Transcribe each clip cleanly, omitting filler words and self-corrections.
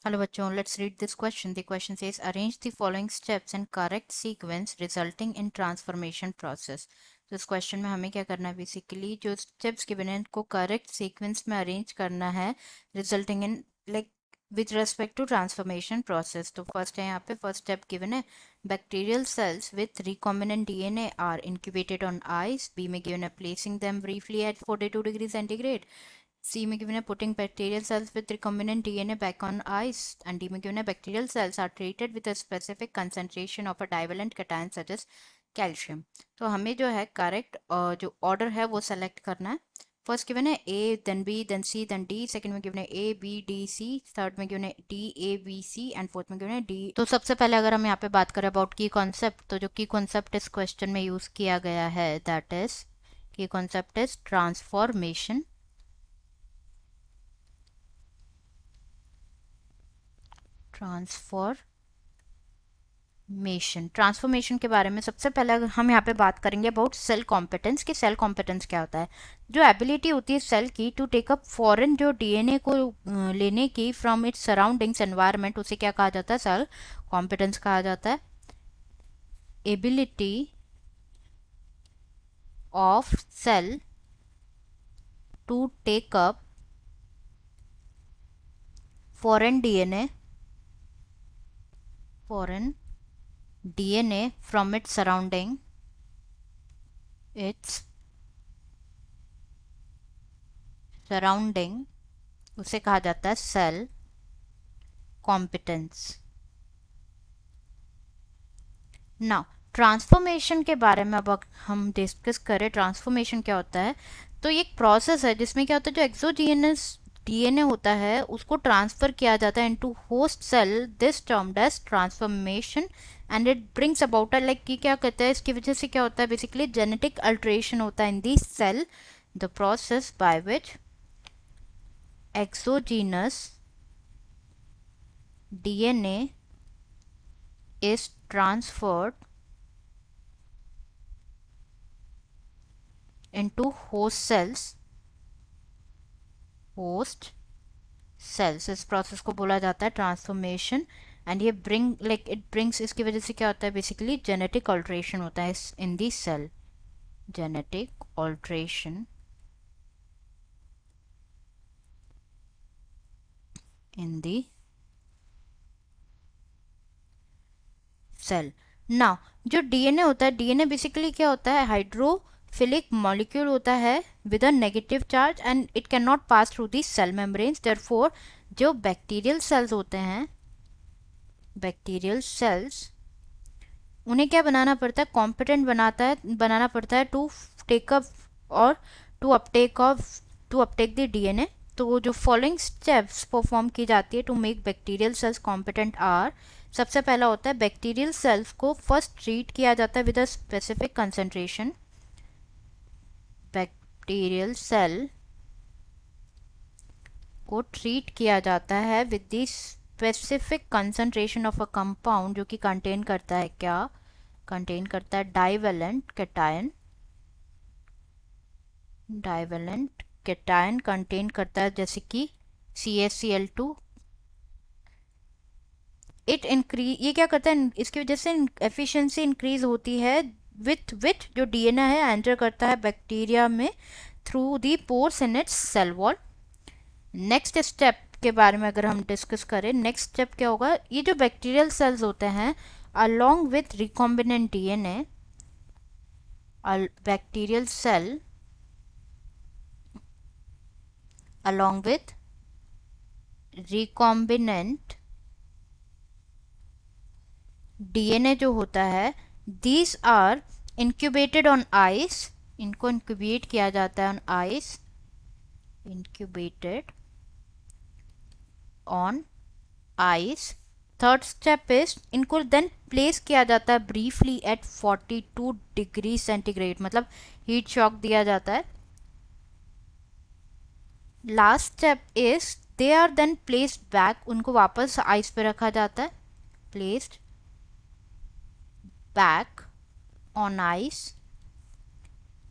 Hello bachon, let's read this question. The question says arrange the following steps in correct sequence resulting in transformation process. तो इस question में हमें क्या करना है, बेसिकली जो स्टेप्स गिवन है इनको करेक्ट सीक्वेंस में अरेंज करना है resulting in like with respect to transformation process. तो फर्स्ट है यहाँ पे फर्स्ट स्टेप गिवन है bacterial cells with recombinant DNA are incubated on ice. B में गिवन है placing them briefly at 42 degree centigrade. C में given है putting bacterial cells with recombinant DNA back on ice, and D में given है bacterial cells are treated with a specific concentration of a divalent cation such as calcium. तो हमें जो है correct जो order है वो सेलेक्ट करना है. फर्स्ट गिवन है A, then B, then C, then D. Second में गिवन है A, B, D, C. Third में गिवन है D, A, B, C and fourth में गिवन है D. तो सबसे पहले अगर हम यहाँ पे बात करें अबाउट की कॉन्सेप्ट, तो जो की कॉन्सेप्ट इस क्वेश्चन में यूज किया गया है दैट इज की कॉन्सेप्ट इज ट्रांसफॉर्मेशन. ट्रांसफॉर्मेशन के बारे में सबसे पहले हम यहाँ पे बात करेंगे अबाउट सेल कॉम्पिटेंस कि सेल कॉम्पिटेंस क्या होता है. जो एबिलिटी होती है सेल की टू टेक अप फॉरेन जो डीएनए को लेने की फ्रॉम इट्स सराउंडिंग्स एनवायरनमेंट, उसे क्या कहा जाता है, सेल कॉम्पिटेंस कहा जाता है. Ability of cell to take up foreign DNA from its surrounding उसे कहा जाता है सेल कॉम्पिटेंस. नाउ ट्रांसफॉर्मेशन के बारे में अब हम डिस्कस करें ट्रांसफॉर्मेशन क्या होता है. तो ये एक प्रोसेस है जिसमें क्या होता है जो एक्सोजीनस डीएनए होता है उसको ट्रांसफर किया जाता है into host cell. This termed as transformation and it brings about like कि क्या कहते हैं इसकी वजह से क्या होता है बेसिकली जेनेटिक अल्ट्रेशन होता है in the cell. The process by which exogenous DNA is transferred into host cells. इस प्रोसेस को बोला जाता है ट्रांसफॉर्मेशन. एंड ये इट ब्रिंग्स इसकी वजह से क्या होता है बेसिकली जेनेटिक ऑल्ट्रेशन होता है in the cell. Genetic alteration in the cell. Now जो डीएनए होता है डीएनए बेसिकली क्या होता है हाइड्रोफिलिक मॉलिक्यूल होता है with a negative charge and it can not pass through the cell membranes. Therefore जो बैक्टीरियल सेल्स होते हैं बैक्टीरियल सेल्स उन्हें क्या बनाना पड़ता है कॉम्पिटेंट बनाना पड़ता है टू टेकअप और टू अपटेक द डीएनए. तो जो फॉलोइंग स्टेप्स परफॉर्म की जाती है to make bacterial cells competent are. सबसे पहला होता है बैक्टीरियल सेल्स को फर्स्ट ट्रीट किया जाता है with a specific concentration. Bacterial cell को ट्रीट किया जाता है with the specific concentration of a compound जो कि कंटेन करता है डाइवेलेंट कैटायन कंटेन करता है जैसे कि CaCl2. ये क्या करता है इसकी वजह से एफिशिएंसी इंक्रीज होती है विथ जो डीएनए है एंटर करता है बैक्टीरिया में through the pores in its cell wall. Next step के बारे में अगर हम डिस्कस करें नेक्स्ट स्टेप क्या होगा. ये जो बैक्टीरियल सेल्स होते हैं along with recombinant DNA bacterial cell along with recombinant DNA जो होता है these are incubated on ice. इनको इंक्यूबेट किया जाता है on ice. Incubated on ice. Third step is इनको देन प्लेस किया जाता है ब्रीफली एट 42 डिग्री सेंटीग्रेड मतलब हीट शॉक दिया जाता है. Last step is they are then placed back. उनको वापस आइस पे रखा जाता है. Placed back on ice.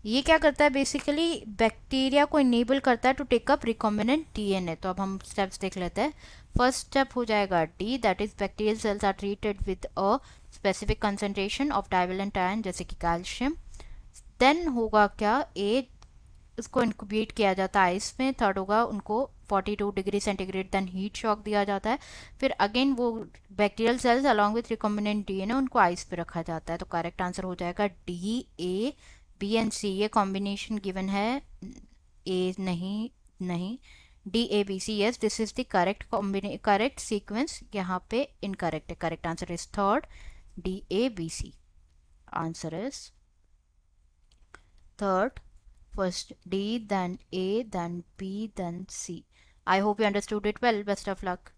ये क्या करता है बेसिकली बैक्टीरिया को इनेबल करता है to take up recombinant DNA. तो अब हम स्टेप्स देख लेते हैं. फर्स्ट स्टेप हो जाएगा D, that is bacterial cells are treated with a specific concentration of divalent ion जैसे कि कैल्शियम। देन होगा क्या, ए, उसको इंक्यूबेट किया जाता है आइस में। थर्ड होगा उनको 42 degree centigrade then heat shock दिया जाता है। फिर अगेन वो bacterial cells along with recombinant DNA उनको आइस पे रखा जाता है। तो करेक्ट आंसर हो जाएगा D, A, B and C. ये कॉम्बिनेशन गिवन है, ए नहीं, नहीं, D A B C, yes this is the correct sequence. यहाँ पे इनकरेक्ट है, correct answer is third, D A B C. Answer is third, first D, then A, then B, then C. I hope you understood it well. Best of luck.